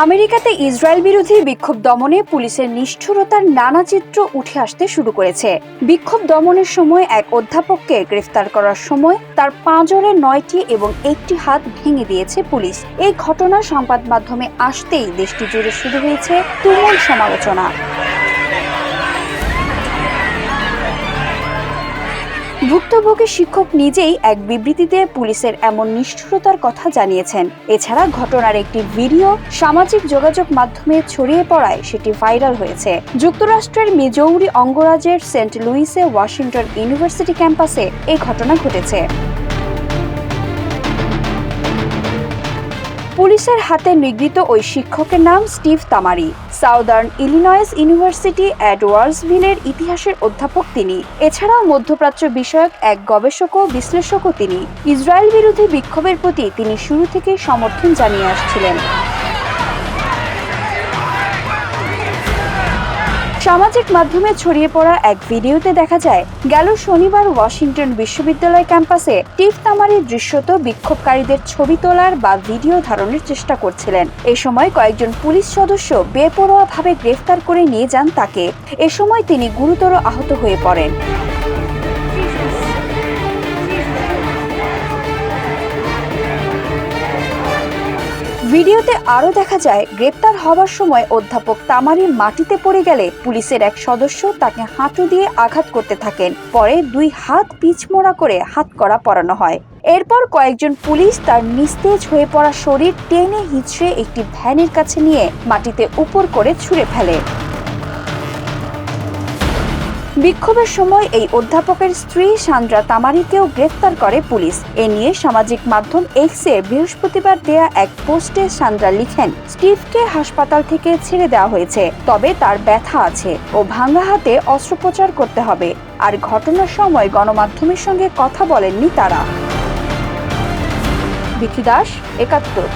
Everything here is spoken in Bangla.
আমেরিকাতে ইসরায়েল বিরোধী বিক্ষোভ দমনে পুলিশের নিষ্ঠুরতার নানা চিত্র উঠে আসতে শুরু করেছে। বিক্ষোভ দমনের সময় এক অধ্যাপককে গ্রেফতার করার সময় তার পাঁজরে 9টি এবং 1টি হাত ভেঙে দিয়েছে পুলিশ। এই ঘটনা সংবাদ মাধ্যমে আসতেই দেশটি জুড়ে শুরু হয়েছে তুমুল সমালোচনা। ভুক্তভোগী শিক্ষক নিজেই এক বিবৃতিতে পুলিশের এমন নিষ্ঠুরতার কথা জানিয়েছেন। এছাড়া ঘটনার একটি ভিডিও সামাজিক যোগাযোগ মাধ্যমে ছড়িয়ে পড়ায় সেটি ভাইরাল হয়েছে। যুক্তরাষ্ট্রের মিজৌরি অঙ্গরাজ্যের সেন্ট লুইসে ওয়াশিংটন ইউনিভার্সিটি ক্যাম্পাসে এই ঘটনা ঘটেছে। পুলিশের হাতে নিগৃহীত ওই শিক্ষকের নাম স্টিভ তামারি। সাউদার্ন ইলিনয়েস ইউনিভার্সিটি এডওয়ার্ডসভিলের ইতিহাসের অধ্যাপক তিনি। এছাড়াও মধ্যপ্রাচ্য বিষয়ক এক গবেষক ও বিশ্লেষকও তিনি। ইসরায়েল বিরোধী বিক্ষোভের প্রতি তিনি শুরু থেকেই সমর্থন জানিয়ে আসছিলেন। সামাজিক মাধ্যমে ছড়িয়ে পড়া এক ভিডিওতে দেখা যায়, গেল শনিবার ওয়াশিংটন বিশ্ববিদ্যালয় ক্যাম্পাসে স্টিভ তামারি দৃশ্যত বিক্ষোভকারীদের ছবি তোলার বা ভিডিও ধারণের চেষ্টা করছিলেন। এ সময় কয়েকজন পুলিশ সদস্য বেপরোয়াভাবে গ্রেফতার করে নিয়ে যান তাকে। এ সময় তিনি গুরুতর আহত হয়ে পড়েন। ভিডিওতে আরও দেখা যায়, গ্রেপ্তার হওয়ার সময় অধ্যাপক তামারি মাটিতে পড়ে গেলে পুলিশের এক সদস্য তাকে হাঁটু দিয়ে আঘাত করতে থাকেন। পরে 2 হাত পিছমোড়া করে হাতকড়া পরানো হয়। এরপর কয়েকজন পুলিশ তার নিস্তেজ হয়ে পড়া শরীর টেনে হিঁচড়ে একটি ভ্যানের কাছে নিয়ে মাটিতে উপর করে ছুঁড়ে ফেলে। বিক্ষোভের সময় এই অধ্যাপকের স্ত্রী সান্দ্রা তামারিকেও গ্রেফতার করে পুলিশ। এ নিয়ে সামাজিক মাধ্যম এক্সে বৃহস্পতিবার দেয়া এক পোস্টে সান্দ্রা লিখেন, স্টিভকে হাসপাতাল থেকে ছেড়ে দেওয়া হয়েছে, তবে তার ব্যথা আছে ও ভাঙা হাতে অস্ত্রোপচার করতে হবে। আর ঘটনার সময় গণমাধ্যমের সঙ্গে কথা বলেননি তারা। বিকি দাস, ৭১।